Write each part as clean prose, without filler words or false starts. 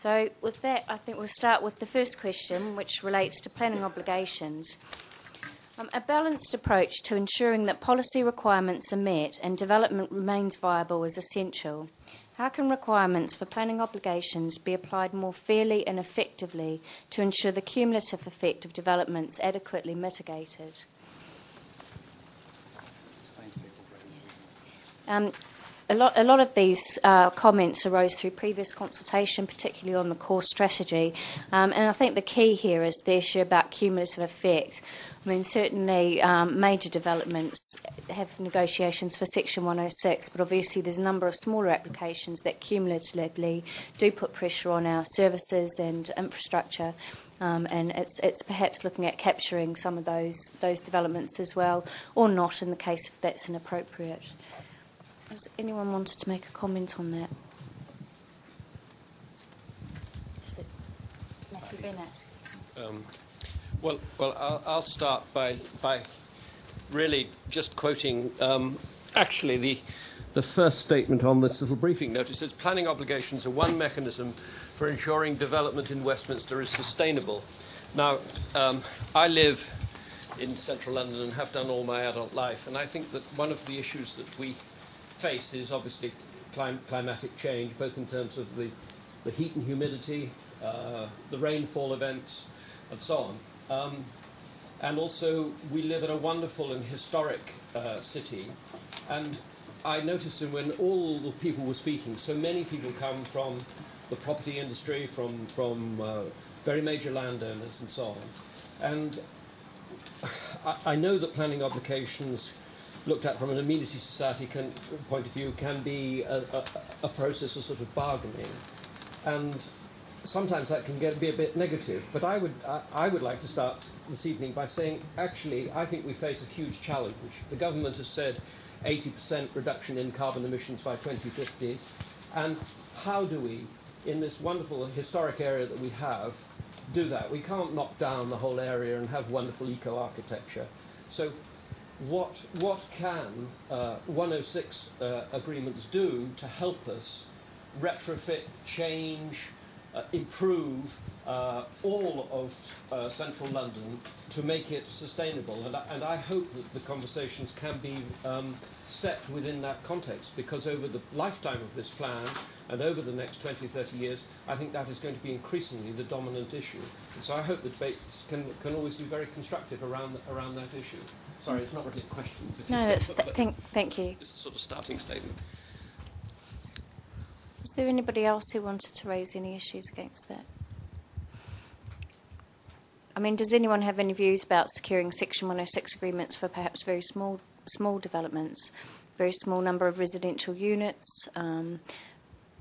So with that, I think we'll start with the first question, which relates to planning obligations. A balanced approach to ensuring that policy requirements are met and development remains viable is essential. How can requirements for planning obligations be applied more fairly and effectively to ensure the cumulative effect of developments adequately mitigated? A lot of these comments arose through previous consultation, particularly on the core strategy. And I think the key here is the issue about cumulative effect. I mean, certainly major developments have negotiations for Section 106, but obviously there's a number of smaller applications that cumulatively do put pressure on our services and infrastructure. And it's perhaps looking at capturing some of those developments as well, or not in the case if that's inappropriate. Has anyone wanted to make a comment on that? Matthew Bennett. Well, I'll start by really just quoting actually the first statement on this little briefing note. It says, planning obligations are one mechanism for ensuring development in Westminster is sustainable. Now, I live in central London and have done all my adult life, and I think that one of the issues that we face is obviously climatic change, both in terms of the heat and humidity, the rainfall events, and so on. And also, we live in a wonderful and historic city. And I noticed that when all the people were speaking, so many people come from the property industry, from very major landowners, and so on. And I know that planning obligations looked at from an amenity society point of view can be a process of sort of bargaining, and sometimes that can be a bit negative. But I would like to start this evening by saying, actually, I think we face a huge challenge. The government has said 80% reduction in carbon emissions by 2050, and how do we, in this wonderful historic area that we have, do that? We can't knock down the whole area and have wonderful eco-architecture. So what can 106 agreements do to help us retrofit, change, improve all of central London to make it sustainable? And I hope that the conversations can be set within that context, because over the lifetime of this plan and over the next 20, 30 years, I think that is going to be increasingly the dominant issue. And so I hope that debates can always be very constructive around that issue. Sorry, it's not really a question. No, thank you. It's a sort of starting statement. Was there anybody else who wanted to raise any issues against that? I mean, does anyone have any views about securing Section 106 agreements for perhaps very small developments, very small number of residential units,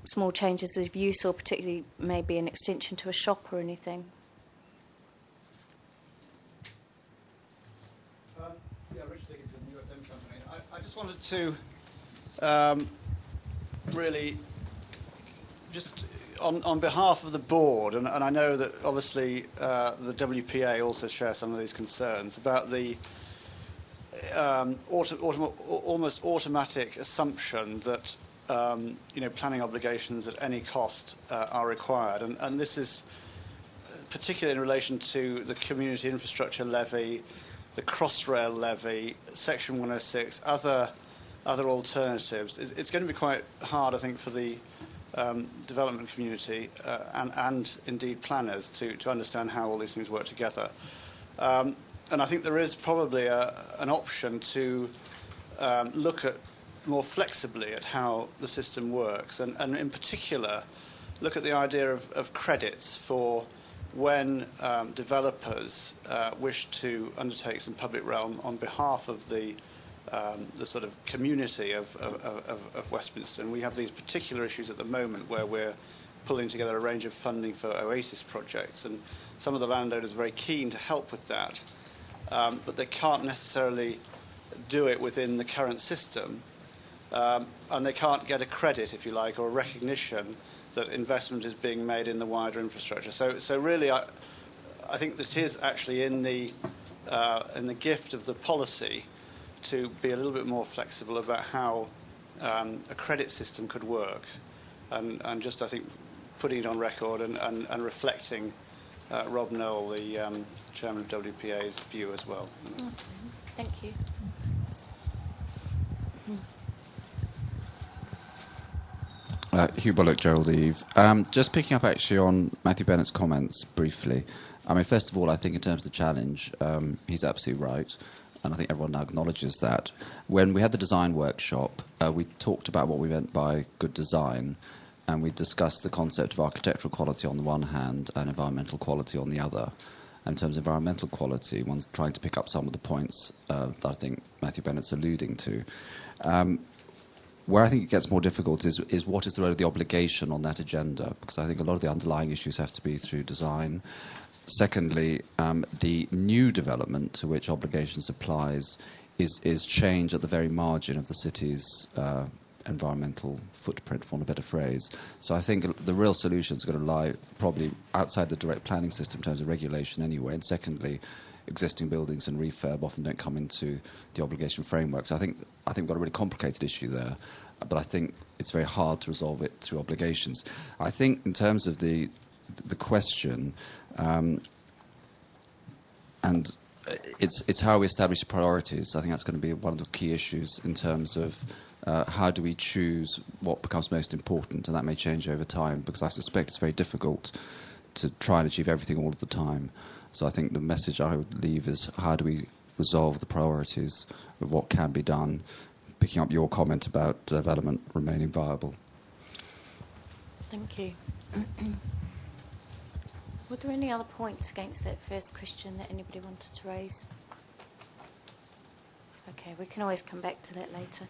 small changes of use, or particularly maybe an extension to a shop or anything? I just wanted to really just on behalf of the board, and I know that obviously the WPA also shares some of these concerns about the almost automatic assumption that planning obligations at any cost are required, and this is particularly in relation to the community infrastructure levy, the Crossrail levy, Section 106, other alternatives. It's going to be quite hard, I think, for the development community and indeed planners to understand how all these things work together. And I think there is probably an option to look at more flexibly at how the system works, and in particular look at the idea of credits for when developers wish to undertake some public realm on behalf of the sort of community of Westminster. And we have these particular issues at the moment where we're pulling together a range of funding for Oasis projects, and some of the landowners are very keen to help with that, but they can't necessarily do it within the current system, and they can't get a credit, if you like, or a recognition that investment is being made in the wider infrastructure. So really, I think that it is actually in the gift of the policy to be a little bit more flexible about how a credit system could work, and just, I think, putting it on record and reflecting Rob Noel, the chairman of WPA's view as well. Okay. Thank you. Hugh Bullock, Gerald Eve. Just picking up actually on Matthew Bennett's comments briefly. I mean, first of all, I think in terms of the challenge, he's absolutely right, and I think everyone now acknowledges that. When we had the design workshop, we talked about what we meant by good design, and we discussed the concept of architectural quality on the one hand and environmental quality on the other. And in terms of environmental quality, one's trying to pick up some of the points that I think Matthew Bennett's alluding to. Where I think it gets more difficult is what is the role of the obligation on that agenda, because I think a lot of the underlying issues have to be through design. Secondly, the new development to which obligations applies is change at the very margin of the city's environmental footprint, for want of a better phrase. So I think the real solution is going to lie probably outside the direct planning system in terms of regulation anyway. And secondly, existing buildings and refurb often don't come into the obligation framework. So I think we've got a really complicated issue there, but I think it's very hard to resolve it through obligations. I think in terms of the question, and it's how we establish priorities. I think that's going to be one of the key issues in terms of how do we choose what becomes most important, and that may change over time, because I suspect it's very difficult to try and achieve everything all of the time. So I think the message I would leave is how do we resolve the priorities of what can be done, picking up your comment about development remaining viable. Thank you. Were there any other points against that first question that anybody wanted to raise? Okay, we can always come back to that later.